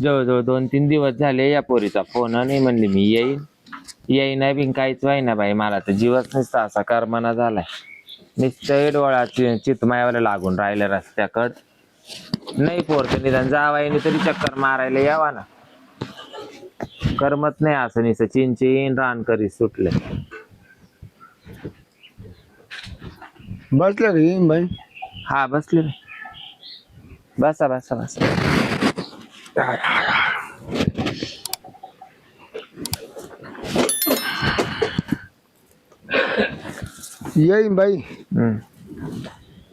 जवळजवळ 2-3 दिवस झाले या पोरीचा फोन नाही, म्हणली मी येईन बी काहीच व्हायना बाई. मला तर जीवच नसता असा करमना झालाय. नुसतं डोळा चितमायावाला लागून राहिलं रस्त्याकड. नाही पोरचं निदान जावायने तरी चक्कर मारायला यावा ना. करमत नाही असं निसं चिंचिन रान करी सुटले. बसल्या का येईन बाई? हा बसले ना. बसा बसा बसा. येईन बाई.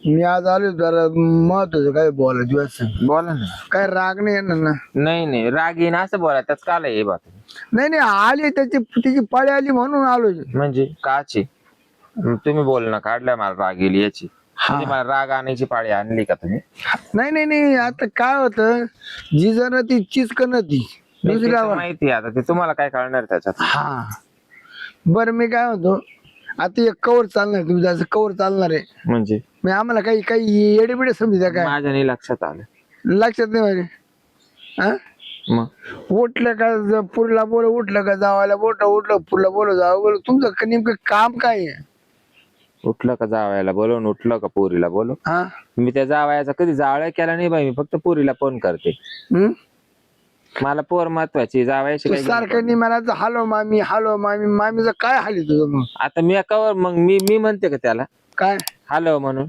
मी आज आलो जरा महत्वाचं काय बोलायचं असं. बोला ना. काय राग नाही येणार ना? नाही राग येईन असं बोला, त्याच काल आहे बात. नाही आली तिची पाळी आली म्हणून आलो. म्हणजे काची तुम्ही बोल ना, काढल्या मला राग येईल याची. म्हणजे मला राग आणायची पाळी आणली का तुम्ही? नाही आता काय होतं, जी जरा ती चिचकन ती दुसऱ्या माहिती आता ते तुम्हाला काय कळणार त्याच्यात. हा बरं मी काय होतो, आता एक कवर चालणार, तुम्ही जायचं कवर चालणार आहे म्हणजे मी आम्हाला काही येडेबिडे समजा काय माझ्या नाही लक्षात आलं. लक्षात नाही माझे. हा मग उठलं का पुरीला बोल, उठलं का जावायला बोट, उठलं पुरीला बोल जावं बोल. तुमचं नेमकं काम काय आहे? उठलं का जावायला बोलवून, उठलं का पोरीला बोलव. हा मी त्या जावयाचा कधी जावळ्या केला नाही बाई. मी फक्त पोरीला फोन करते. मला पोर महत्वाची, जावयाची काही सारखं नाही मला हॅलो मामी मामीचं काय हाली तुझं मग? आता मी कवर मग मी म्हणते का त्याला काय हॅलो म्हणून?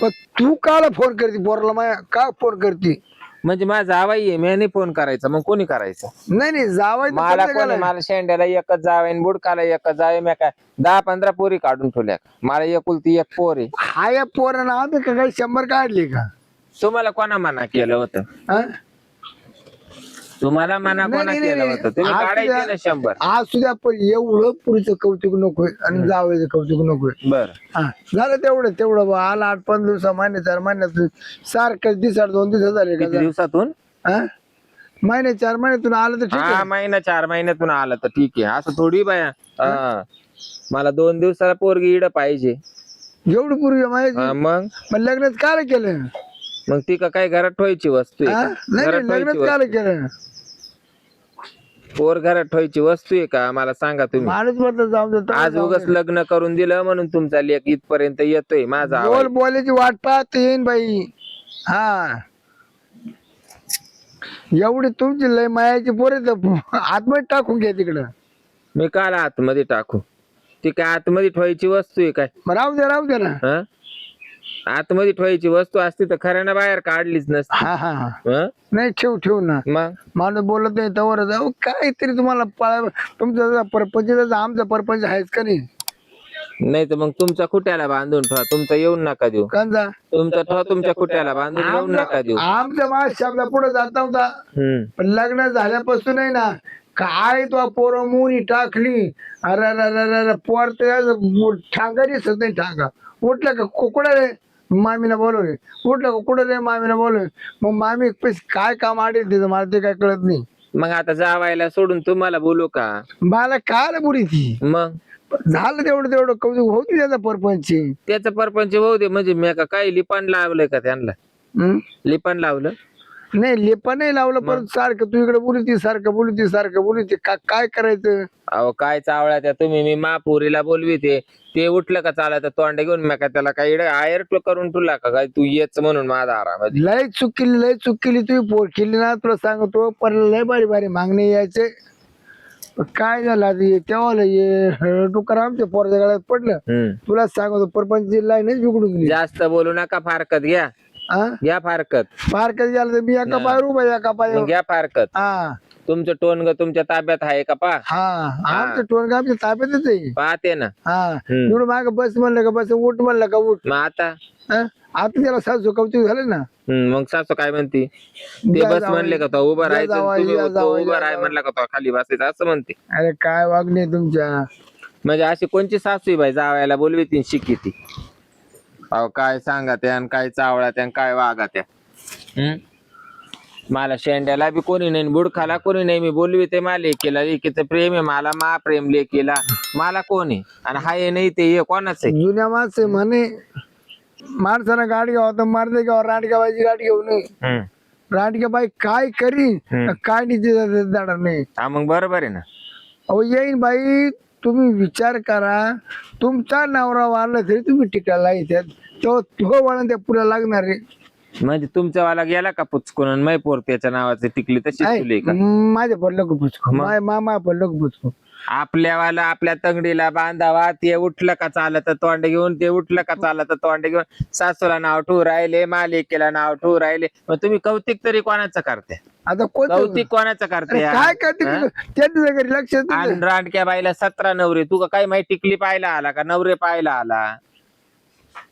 पण तू काला फोन करते पोराला? माया का फोन करते? म्हणजे माझा जावाई आहे, मी नाही फोन करायचा, मग कोणी करायचं? नाही जावाय मला कोणी, मला शेंड्याला एकच जावे, बुडकाला एकच जावे. मी काय 10-15 पोरी काढून ठेवल्या? मला एकुलती एक पोर आहे. हा या पोरानं आम्ही का काही 100 काढले का? तुम्हाला कोणा मना केलं होतं? हा? तुम्हाला मना कोणा केलं होतं? तुम्ही काढायचे ना 100. आज सुद्धा पण एवढं पुरीचं कौतुक नकोय आणि जावयाचं कौतुक नकोय. बर हा झालं तेवढं आला 8-5 दिवसा महिने 4 महिन्यात सारखं दिवसाड 2 दिवस झाले का? किती दिवसातून? हा महिने 4 महिन्यातून आलं तर ठीक हा आहे. महिना 4 महिन्यातून आलं तर ठीक आहे. असं थोडी बाया. मला 2 दिवसाला पोरगी इड पाहिजे. एवढी पूर्वी माहिती मग लग्नात काय केलं? मग ती का काय घरात ठेवायची वस्तू आहे का? नाही घरात लग्नात ठेवायची काय केलं? पोर घरात ठेवायची वस्तू आहे का? मला सांगा तुम्ही. माणूस म्हटलं जाऊ दे आज उगाच लग्न करून दिलं म्हणून तुमचा लेक इथपर्यंत येतोय. माझा बोल बोलायची वाट पाहत येईन बाई. हा एवढी तुमची लय मायाची पोरे तर आतमध्ये टाकून घ्या तिकडं. मी काल आतमध्ये टाकू? ती काय आतमध्ये ठेवायची वस्तू आहे काय? राहू दे ना. हा आतमध्ये ठेवायची वस्तू असती तर खऱ्यानं बाहेर काढलीच नसती. हा नाही ठेव ना. मग माणूस बोलत नाही तवर जाऊ काहीतरी तुम्हाला तुमचा परपंच आमचा परपंच आहेच का नाही? नाही तर मग तुमच्या खुट्याला बांधून ठेवा. तुमचा येऊन नका देऊ. कांदा तुमचा ठेवा तुमच्या खुट्याला बांधून येऊन नका देऊ. आमच्या माणसाला पुढे जाता होता पण लग्न झाल्यापासून नाही ना काय तो पोर मुनी टाकली. अरे पोर ठांगा दिसत नाही. ठांगा उठलं का कुकडा रे मामीला बोलवले, उठलं का कुठं रे मामीला बोलवले. मग मामी काय काम आडेल तिथं मला ते काय कळत नाही. मग आता जावायला सोडून तुम्हाला बोलू का? मला काय बुरी ती. मग झालं तेवढं कौतुक होती त्याचा परपंच. त्याचं परपंच होऊ दे. म्हणजे मी काय लिपान लावलंय का त्यांना? लिपान लावलं नाही लेपा नाही लावलं पण सारखं तू इकडे सारखं बोलती काय करायचं? अहो काय चावळ्या त्या तुम्ही. मी महापुरीला बोलवीते, ते उठलं का चालायचं तोंड घेऊन. मी काय त्याला काही आयर करून तुला का काय तू येच म्हणून माझा आराम? लय चूक केली तुम्ही पोर केली ना. तुला सांगतो पण लय बारी मागणी यायचे. काय झालं तेव्हा डुकर आमच्या पोराच्या गळ्यात पडलं. तुला सांगतो परपंच लाईनच बिघडून गेली. जास्त बोलू नका. फारकत घ्या. घ्या फारकत. फारकत गेलं तर मी एका पाय उभा एका पाय. घ्या फारकत. हा तुमचं टोनग तुमच्या ताब्यात आहे का? पा आमचं टोन आमच्या ताब्यातच आहे. पाहते ना. एवढं माग बस म्हणलं का बस, उठ म्हणलं का उठ. मग आता आता त्याला सासू कौतुक झालं ना. मग सासू काय म्हणते? ते बस म्हणले का तो उभं राहायचं, उभं राहाय म्हणलं का तो खाली बसायचं असं म्हणते? अरे काय वागणे तुमच्या. म्हणजे अशी कोणची सासू बाई जावायला बोलवी ती शिकी ती? अहो काय सांगा त्या, काय चावळा त्या, काय वागा त्या. मला शेंड्याला बी कोणी नाही, बुडखाला कोणी नाही. मी बोलवी ते मला लेकीला, लेकीचं प्रेम आहे मला, मा प्रेम लेकीला. मला कोण आहे आणि हाय नाही ते कोणाच आहे? जुन्या माणसे म्हणे माणसानं गाडी घ्यावं तर मारते घ्यावं, राट घ्यावायची गाडी घेऊ नये. रानके बाई काय करीन काय नाही तिचा दाडा नाही. हा मग बरोबर आहे ना. अहो येईन बाई, तुम्ही विचार करा, तुमचा नवरा वारला तरी तुम्ही टिकायला येतात, तो वळण त्या पुढे लागणार रे. म्हणजे तुमचा वाला गेला का पुचकून आणि मै पोर त्याच्या नावाची टिकली तशीच तुले का? माझ्या पडलं का पुचको, मामा पडलं का पुचको. आपल्यावाला आपल्या तंगडीला बांधावा, ते उठलं का चालत तोंड घेऊन, ते उठलं का चालत तोंड घेऊन, सासूला नाव ठेवू राहिले, मालिकेला नाव ठेवू राहिले. मग तुम्ही कौतिक तरी कोणाचं करते? आता कोण कौतिक कोणाचं करते? काय करते त्यांच्या घरी लक्ष आणि रांडक्या बाईला 17 नवरे, तू काय माहिती टिकली पाहायला आला का नवरे पाहायला आला?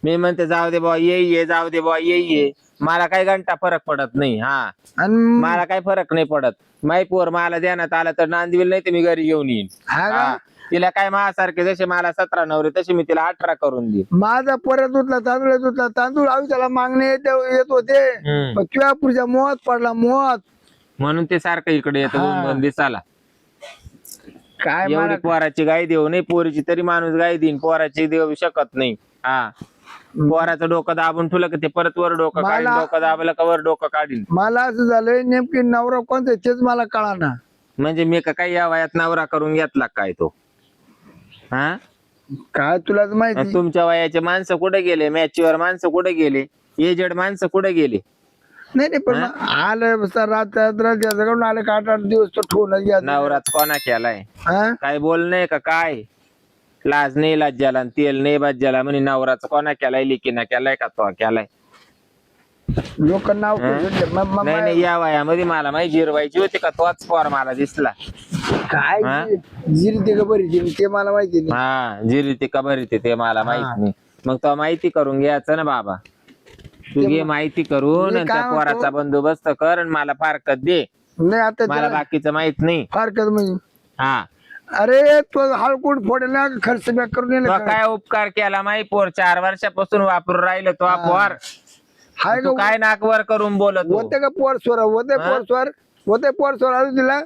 मी म्हणते जाऊ दे बुवा ये, जाऊ दे बुवा ये, मला काही घंटा फरक पडत नाही. हा आणि मला काही फरक नाही पडत. माई पोर मला देण्यात आला तर नांदविल, नाही तर मी घरी घेऊन येईन. हा. तिला काय माझ्यासारखे जसे मला 17 नवरे तसे मी तिला 18 करून देईन. माझा परत धुतला तांदूळ आयुष्याला मागणे येत होते, किंवा पुढच्या मोहात पडला मोहात, म्हणून ते सारखं इकडे येतं 2-2 दिवसाला. काय एवढी पोराची गाय देऊ नाही, पोरीची तरी माणूस गाय देईन, पोराची देऊ शकत नाही. हा पोराचं डोकं दाबून ठेवलं की ते परत वर डोकं काढीन, डोकं दाबलं का वर डोकं काढीन. मला असं झालंय नेमकी नवरा कोणता तेच मला कळाना. म्हणजे मी काय या वयात नवरा करून घेतला काय तो? हा काय तुलाच माहिती. तुमच्या वयाचे माणसं कुठे गेले? मॅचीवर माणसं कुठे गेले? एजेड माणसं कुठे गेले? नाही पण आलं रात्र आलं का 8-8 दिवस तो ठेवून घ्या. नवराच कोणा केलाय? काय बोल नाही का? काय लाज नाही लाज्याला, तेल नाही बाज्याला, म्हणे नवराच कोणा केलाय? लिकीना केलाय का तो केलाय? लोक नाव नाही या वयामध्ये मला माहिती जिरवायची होती का तोच पोर मला दिसला. काय जिरी ते का बरी जिरी ते मला माहिती नाही. हा जिरी ते का बरी ते मला माहित नाही. मग तो माहिती करून घ्यायचं ना बाबा. तू घे माहिती करून आणि त्या पोराचा बंदोबस्त कर आणि मला फारकत दे. नाही आता मला बाकीचं माहित नाही. फारकत म्हणजे हा अरे तो हळकूट फोडला खर्च बॅक करून काय उपकार केला माही पोर 4 वर्षापासून वापरून राहिलं तो पोर. हाय तू काय नाकवर करून बोलत होते का पोर स्वर होते पोर स्वर आलो तिला.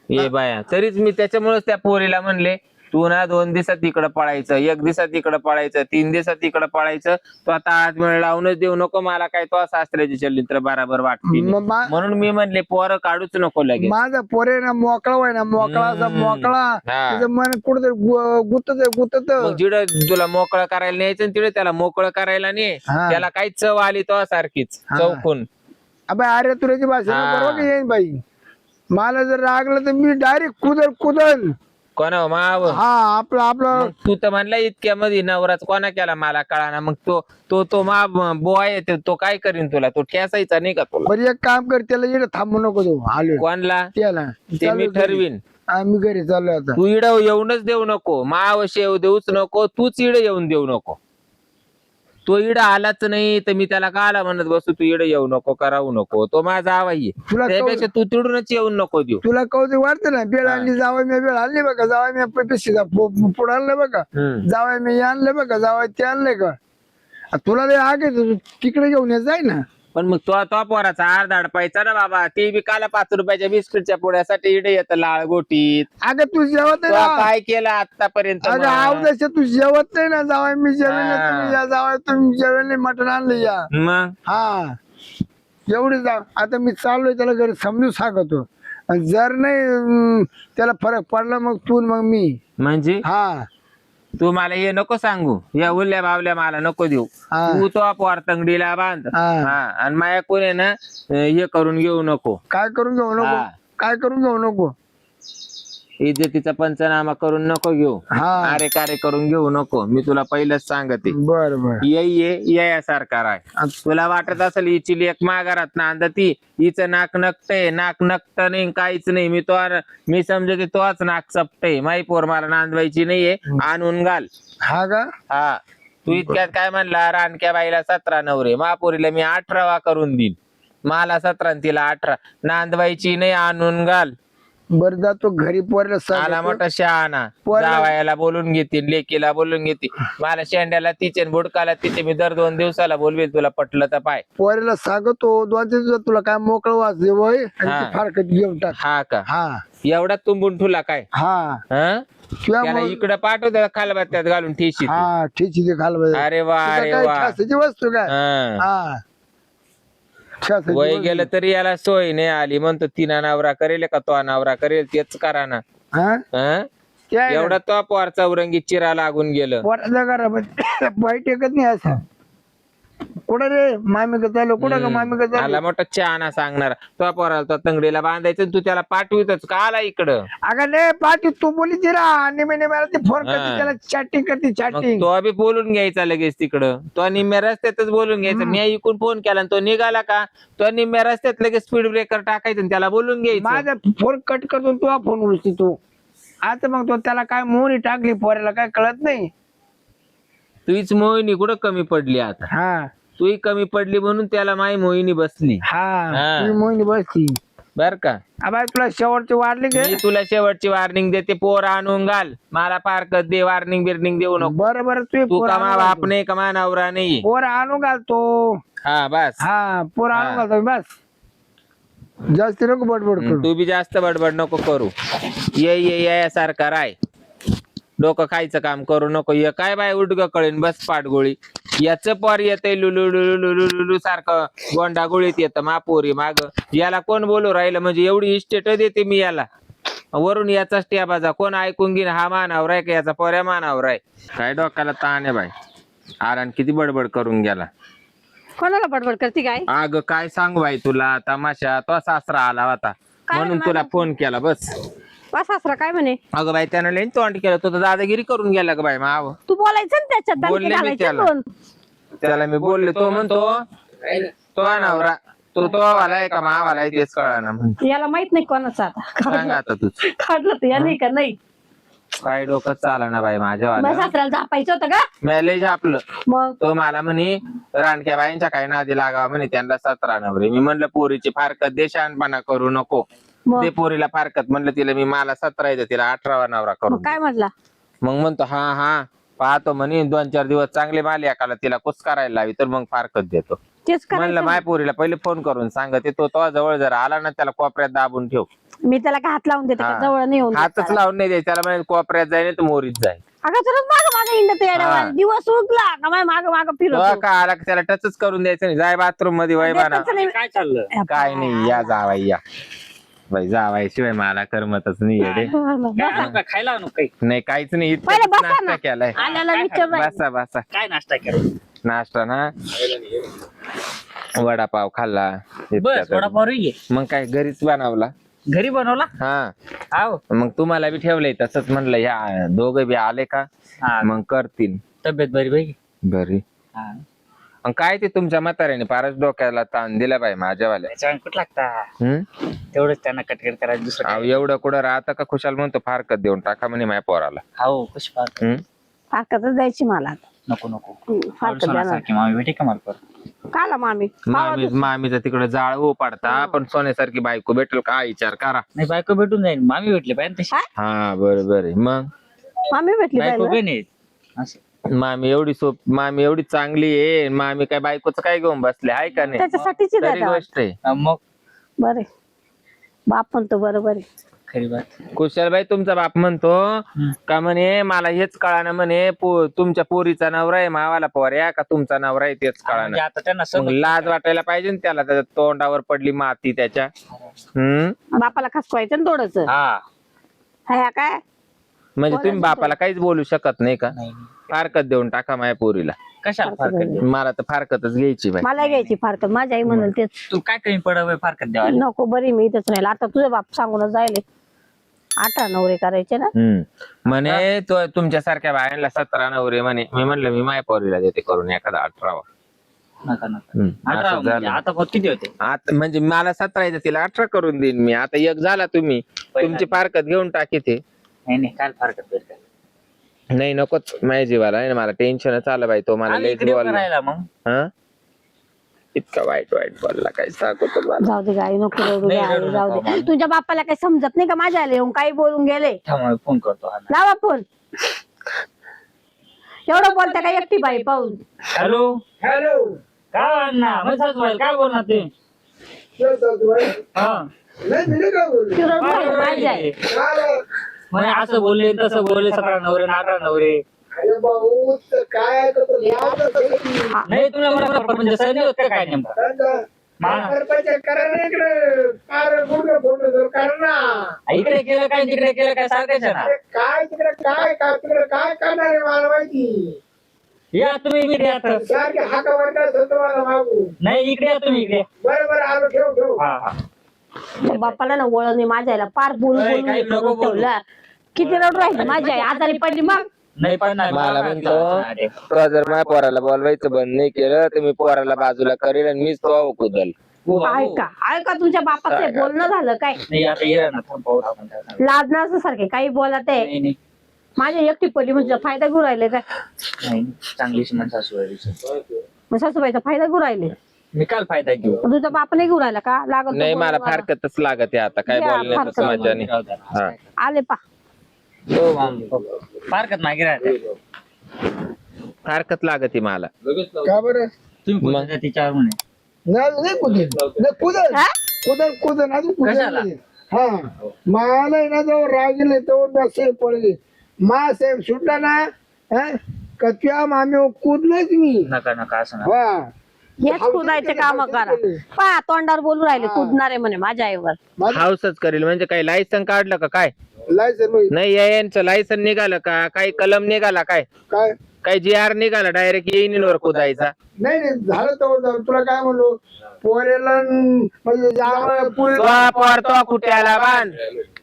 ये बाया तरीच मी त्याच्यामुळेच त्या पोरीला म्हणले तू ना 2 दिवसात इकडं पळायचं, 1 दिवसात इकडं पळायचं, 3 दिवसात इकडं पळायचं. तो आता आज वेळ लावूनच देऊ नको मला. काय तो सासऱ्याची चल्ली तर बराबर वाटते म्हणून मी म्हणले पोरं काढूच नको लगेच. माझा पोरे ना मोकळा व्हाय ना, मोकळा मोकळा मन कुठं गुतत मग जिडं तुला मोकळं करायला न्यायचं तिडे त्याला मोकळं करायला नाही. त्याला काही चव आली तो सारखीच चौकून. अरे तुझ्याची भाषा बरोबर येईन बाई. मला जर रागलं तर मी डायरेक्ट कुदल कोणा माव. हा आपलं तू तर म्हणला इतक्या मध्ये नवराच कोणा केला मला कळाना. मग तो मा बोय तो काय करीन तुला? तो ठेसायचा नाही का तुला? बरं एक काम कर, त्याला इकडे थांबू नको देऊ. आलो कोणला? त्याला ते मी ठरवीन. आम्ही घरी चाललो आता. तू इड येऊनच देऊ नको, मावशी येऊ देऊच नको, तूच इड येऊन देऊ नको. तो इड आलाच नाही तर मी त्याला काला म्हणत बसू तू इड येऊ नको, करावू नको. तो माझा आवाई त्यापेक्षा तू तिडूनच येऊन नको देऊ. तुला कौतुक वाटतं ना? बेळ आणली जावं मी, बेळ आणली बघा जावं मी, पिशीचा पुढं आणलं बघा जावं मी, आणलं बघा जावं ते आणलंय का? तुला लय आगे तिकडे घेऊन येत जाय ना. पण मग तो पोराचा अर्धा पायचा ना बाबा. ते बी काला 5 रुपयाच्या बिस्किटच्या पुड्यासाठी इडे येतं लाळ गोटीत. अगं तू जेवत नाही ना. काय केलं आतापर्यंत? अगं आवडस तू जेवत नाही ना. जावाय मी जेवेल ना, तुम्ही या जावाय तुम्ही जेवेल नाही, मटण आणलं या. मग हा एवढी जा. आता मी चाललोय त्याला घरी समजून सांगतो. जर नाही त्याला फरक पडला मग तू मग मी. म्हणजे हा तू मला हे नको सांगू, या उरल्या बावल्या मला नको देऊ. तू तो पोर तंगडीला बांध. आणि माया कोणी ना हे करून घेऊ नको. काय करून घेऊ नको? काय करून घेऊ नको? इज्जतीचा पंचनामा करून नको घेऊ. अरे कार्य करून घेऊ नको. मी तुला पहिलंच सांगते. बर ये सारखा आहे. तुला वाटत असेल हिची लेक माघारात नांदती, हिचं नाक नकटय. नाक नकट नाही काहीच नाही. मी समजते तोच नाक चपटय. माई पोर मला नांदवायची नाहीये, आणून घाल. हा का? हा तू इतक्यात काय म्हणला? रानक्या बाईला 17 नवरे, महापोरीला मी 18वा करून देईन. मला 17 तिला 18. नांदवायची नाही, आणून घाल. बर जातो घरी पोरला आला मोठा शहाणा. जावायला बोलून घेतील, लेकीला बोलून घेतील. मला शेंड्याला तिचे बुडकाला तिचे मी दर 2 दिवसाला बोलवेल. तुला पटलं तर पाय. पोरीला सांगतो 2 दिवसात तुला काय मोकळं वाचले वय फारकत घेऊन टाक. हा का? हा एवढा तुंबून ठुला काय? हा त्याला इकडं पाठवत खालबात्यात घालून ठेशी. हा ठीक आहे खाल. अरे वा अरे वा वस्तू काय? हा शासकीय वय दिवस. गेलं तरी याला सोय नाही आली, म्हणतो तिना नवरा करेल का तो नवरा करेल, तेच करा ना. हा? हं? ते आहे ना. एवढा तो पोरचा उरंगी चिरा लागून गेलं. पोराच्या घरामध्ये बाई टेकत नाही असं. कुठं रे मामी का चालू, कुठं का मामी का चालू. आला मोठा चहाना सांगणार तो पोराला तो तंगडीला बांधायचं आणि तू त्याला पाठवितच का आला इकडं. अगं नाही पाठी तू बोली तिला निमे मला ते फोन करते हा. त्याला चॅटिंग करते मग चॅटिंग. तो बी बोलून घ्यायचा लगेच तिकडं, तो निम्म्या रस्त्यातच बोलून घ्यायचा. मी इकून फोन केला आणि तो निघाला का, तो निम्म्या रस्त्यात लगेच स्पीड ब्रेकर टाकायचं आणि त्याला बोलून घ्यायचं. माझा फोन कट करतो तू फोन उचलती तू. आता मग तो त्याला काय मोहरी टाकली पोऱ्याला काय कळत नाही. तुझीच मोहिनी कुठं कमी पडली आता, हा तुही कमी पडली म्हणून त्याला माई मोहिनी बसली. हा हा. तुझी मोहिनी बसती. बर का, आबा तुला शेवटची वाढली का? मी तुला शेवटची वॉर्निंग देते, पोर आणून घाल, मला फारकत दे, वॉर्निंग बिर्निंग देऊ नको. बरं बरं तू कमा बाप नाही कमा नवरा नाही. पोर आणू घालतो. हा बस, हा पोर आणू हा. घालतो बस. जास्त नको बडबड करू. तू बी जास्त बडबड नको करू. ये सारखा राय, डोकं खायचं काम करू नको. ये काय बाय उडग कळेन बस पाठगोळी. याच पोर येतय लुलू लुलू लुलू लुलू सारखं गोंडा गोळीत येतं मापोरी माग. याला कोण बोलू राहिलं म्हणजे एवढी इस्टेट देते मी याला, वरून याचाच ट्याबाजा कोण ऐकून घेईन. हा मानावर आहे का याचा पोऱ्या मानावर आहे. काय डोक्याला ताण आहे बाय, आरण किती बडबड करून गेला. कोणाला बडबड करते काय? अग काय सांगू बाई तुला तमाशा, तो सासरा आला होता म्हणून म्हणला? तुला फोन केला बस. वा सासरा काय म्हणे? अगं बाई त्यानं लई तोंड केलं, तो तर दादागिरी करून गेला ग बाई माव. तू बोलायचं ना त्याच्यात, दणके बोलले मी घालायचे त्याला. दोन. त्याला मी बोलले, तो म्हणतो तो नवरा तो वाला आहे का मावाला आहे तेच कळा ना म्हणतो. याला माहित नाही कोणाचा आता. सांग आता तूच, काढलं तर या नाही का नाही. काय डोकं चाला ना बाई माझ्या मग वाला. सासऱ्याला झापायचं होतं का? मॅलेज आपलं. मग तो मला म्हणे रानक्या बाईंच्या काही नादी लागावा म्हणे, त्यांना 17 नवरे. मी म्हणलं पोरीची फारकत दे, शहाणपणा करू नको. मग ते पोरीला फारकत म्हणलं तिला मी, मला 17 येतं तिला 18वा नवरा करू. मग काय म्हटला? मग म्हणतो हा हा पाहतो म्हणे, 2-4 दिवस चांगले माल एकाला तिला कुस करायला लावी तर मग फारकत देतो. तेच म्हणलं करायचं. माय पोरीला पहिले फोन करून सांगते, तो जवळ जर आला ना त्याला कोपऱ्यात दाबून ठेव. मी त्याला काय हात लावून देते का? हा. जवळ नाही होऊन हातच लावून नाही द्यायचं त्याला, म्हणजे कोपऱ्यात जाय नाही तर मोरीत जाय. अगं चलच माग माग इंडत हा. येड्यावर. दिवस उगला का माग माग तो फिरतो. का आला की त्याला टचच करून द्यायचं नाही, जाय बाथरूम मध्ये वय बाना. देतच नाही. काय चाललं? काय नाही, या जावाई या बाई, जावाई शिवाय मला करमतच नाही येडे. काय आणू का? खायला आणू काही? नाही काहीच नाही, पहिले इतकं बसा नाश्ता ना. केलाय. आल्याला विचार बसा बसा, काय नाश्ता केला? नाश्ता ना वडापाव खाल्ला बस इतक्यातच. वडापाव घे. मग काय घरीच बनवला. घरी बनवला? हा हाव. मग तुम्हाला बी ठेवलंय तसंच, म्हणलं ह्या दोघं बी आले का हा. मग करतील. तब्येत बरी बाई. बरी. हा. मग काय ते तुमच्या म्हाताऱ्याने फारच डोक्याला ताण दिला बाई माझ्यावाल्या. त्याच्यावर कुठं लागता? हम्म तेवढंच त्यांना कटकट करायचं, दुसरं अहो, काय? एवढं कुठं राहतं का? खुशाल म्हणतो फारकत देऊन टाका म्हणे माझ्या पोराला. हाव कशी पाहत? हम्म फारकतच द्यायची मला आता. नको नको. फारकत द्या ना. सोन्यासारखी मामी भेटे का मला परत? काला मामी मामीचं तिकडे जाळ हो पडता, पण सोन्यासारखी बायको भेटेल का विचार करा. नाही बायको भेटून जाईल, मामी भेटली पाहिजे तशी. हा बरोबर आहे. मग मामी भेटली बायको पाहिजे. बी नाही असं. मामी एवढी चांगली आहे, मामी काय बायकोच काय घेऊन बसले आहे का नाही? त्याच्यासाठीच तरी गोष्ट आहे. मग बरे बाप म्हणतो बरोबर आहे. खरी बात. कुशलबाई तुमचा बाप म्हणतो का म्हणे मला हेच कळाना म्हणे, तुमच्या पोरीचा नवरा आहे मावाला पोऱ्या का तुमचा नवरा आहे तेच म्हणजे कळाना. आता त्यांना मग समज. लाज वाटायला पाहिजे ना त्याला, त्याच्या तोंडावर पडली माती त्याच्या. बापाला खसवायचं ना थोडंच. हा. हा काय म्हणजे तुम्ही बापाला काहीच बोलू शकत नाही का? नाही. फारकत देऊन टाका माझ्या पोरीला. कशाला फारकत? मला तर फारकतच घ्यायची बाई. मला घ्यायची फारकत. माझी आई म्हणून तेच तू काय कमी पडावं फारकत द्यावा? नको बरी मी इथंच नाही. आता तुझे बाप सांगूनच जायले 18 नवरे करायचे ना. म्हणे तो तुमच्यासारख्या बायांना 17 नवरे म्हणे. मी म्हणलं मी माझ्या पोरीला देते करून एखादा 18वा. नका नका. असं 18 म्हणजे झालं. आता मग किती होते? आता म्हणजे मला 17 येतं, तिला 18 करून देईन मी. आता एक झाला तुम्ही, तुमची फारकत घेऊन टाकी ते. नाही नाही काय फारकत भेटत? नाही नकोच माझ्या जीवाला. नाही मला टेन्शनच आलं बाई, तो मला लयच बोलला. करायला मग हा इतका वाईट बोलला, काय सांगतो तुम्हाला. जाऊ दे गाई नको रडू नाही, गाई, रडू जाऊ नको दे. मला. तुझ्या बापाला काही समजत नाही का? माझ्या आले येऊन काही बोलून गेले. थांबा फोन करतो. हा ना. लावा फोन. एवढं बोलता का एकटी बाई पाहून? हॅलो. हॅलो काय अण्णा मसाज व्हायला काय बोलणार ते? हा. ती रडू राहिली माझी आई. म्हणे असं बोलले तसं बोलले, 17 नवरे 18 नवरे. अरे भाऊ काय नाही तुला मला प्रपंच सहन होत का काय नेमका? सरपंच करा ना इकडे कार गुडघे फोडलं तर करा ना. इकडे केलं काय तिकडे केलं काय सारखायचं ना. अरे काय तिकडे काय काय तिकडे काय करणार आहे मला माहिती. या तुम्ही इकडे आता. सारखे हाका वाटत होतं मला मागू. नाही इकडे या तुम्ही इकडे. बरं आलो ठेव ठेव. हा हा. त्या बापाला ना वळण नाही माझ्या आईला पार बोलून अय, बोलून काही हे नको करून बोलू. ठेवलं. किती रडू राहिली माझी आई आजारी पडली मग. नाही पडणार. मला म्हणतो तो जर माझ्या पोराला बोलवायचं बंद नाही केलं तर मी पोराला बाजूला करेल आणि मीच तो कुदल. ऐका ऐका तुमच्या बापाचं हे बोलणं झालं काय. नाही आता ये ना थांब पाहू आपण त्याला. लाज नसं सारखे काही बोलत आहे. नाही नाही माझ्या एकटी पडली म्हणजे फायदा घेऊ राहिले काय. नाही चांगली श्रीमंत सासू आहे तिची. मग सासूबाईचा फायदा घेऊ राहिले. मी काल फायदा घेऊ. मग तुझा बाप नाही घेऊ राहिला का लागत नाही तो मला बोलणं फारकतच लागत आहे आता काय द्या, बोलण्याचं फारकत. समाजाने. हा आले पा हो मामी फारकत मागे राहते. फारकत लागत आहे मला. का बरं तुम्ही कोणत्या तिच्यावर म्हणे. नाही कुदे नाही कुदन हा? कुदन कुदन अजून कशाला? कुदन हा मला आहे ना जवळ रागीले तेवढं नसे पडले मा साहेब सुटला ना कच्च्या मामी कुदलेच मी. नका नका असं नका. हा हेच कुदायचे काम करा. पा तोंडावर बोलू राहिले कुदणार आहे म्हणे माझ्या आईवर. हाऊसच करेल म्हणजे काही लायसन काढलं का काय. लायसन नाही यांचं लायसन निघालं का काही कलम निघाला काय काय काही जी आर निघाला डायरेक्ट येईनीवर कुदायचा. नाही नाही झालं तर तुला काय म्हणलो पोरेला म्हणजे जावं पुढे पोर तो कुट्याला बांध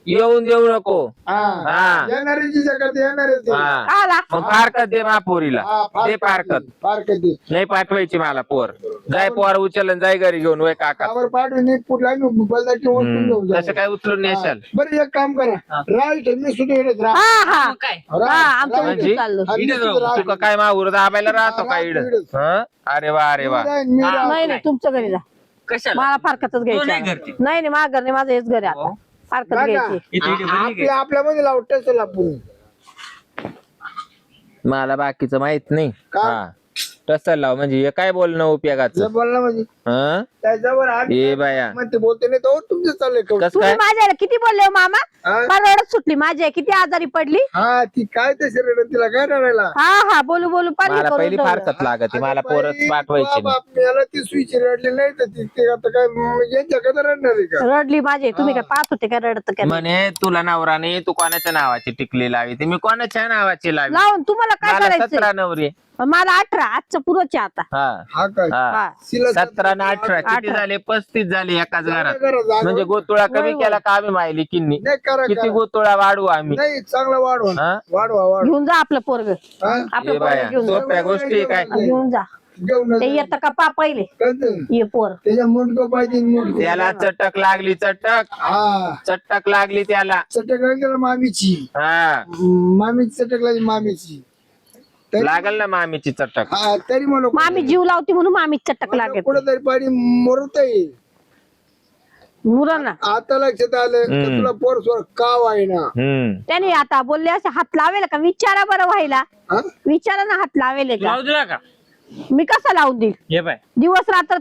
येऊन देऊ नको. हा. येणाऱ्याची जगात येणारच हा. आला मग फारकत दे महापोरीला दे फारकत. फारकत दे नाही पाठवायची मला पोर जाय पोर उचलन जाय घरी घेऊन वय काका. कावर पाठवून पुढला बलदाची ओळखून घेऊन जा. तसं काय उचलून नेशाल. बरं एक काम करा राईट मी सुद्धा येत राहा हा हा काय हा आमचं म्हणजे? उलटं चाललं. हा, मी सुद्धा राहा. तुका काय माहूर दाबायला राहतो का इड. अरे वा अरे वा. मी राहा. नाही नाही तुमचं घरी जा. कशाला मला फारकतच तो नाही घ्यायची घरची. नाही नाही माझं घर नाही माझं हेच घर आहे आता. फारकत काका, घ्यायची. इथे इथे बनी आपल्या आपल्यामध्ये लावटच आपण मला बाकीचं माहित नाही. का? हा तसं लाव म्हणजे हे काय बोलणं उपयोगाचं. बोलला म्हणजे हं? त्याच्यावर आम्ही ए बाया मग ते बोलते नाही तो तुमचं चाललंय कौतुक. कस तुम्ही काय माझ्या आईला किती बोलले हो मामा. हा? मला रडत सुटली माझी आई किती आजारी पडली. हा ती काय ते शरीर तिला काय रडायला हा हा बोलू बोलू पाणी मला करून पहिली ठेवलं. फारकत लागत मला पोरच बाई, पाठवायची बाप, याला ती स्विच रडली नाही तर ते आता काय यांच्याकडे रडणार आहे का रडली माझी आई. तुम्ही काय पाहत होते काय रडत काय म्हणे तुला नवरा नाही तू कोणाच्या नावाची टिकली लावी ती मी कोणाच्या नावाची लावी. लावून तुम्हाला काय मला करायचं 17 नवरी. मला 18 आजचं पुरोचे आता. हा हा काय हा हा 17 आणि 18 किती 18. झाले 35 झाले एकाच घरात. करा, जागा. म्हणजे गोतुळा कमी वय, वय. केला का आम्ही माहिली किन्नी नाही करा किती करा. गोतुळा वाढवू आम्ही. नाही चांगला वाढवा हा? वाढवा घेऊन जा आपलं पोरग हा? आपलं ए पोरग बाया घेऊन जा. सोप्या गोष्टी काय. घेऊन जा. घेऊन ते येतं का पा पहिले ये पोर. त्याच्या मुंडको पाहिजे मुंडको त्याला चटक लागली चटक हा चटक लागली त्याला. चटक लागली मामीची हा मामीची चटक लागली मामीची तरी- लागल ना मामीची चटक. हा तरी म्हणून मामी जीव लावती म्हणून मामी चटक लागेल कुठं तरी पाणी मरत येईल मुरांना. आता लक्षात आलं का तुला पोर स्वर का वाईना त्याने आता बोलले असे हात लावेल का विचारा बरं व्हायला. हा? विचारा ना हात लावेल का लावू दिला का मी कसा लावून देईल हे बाय दिवस रात्र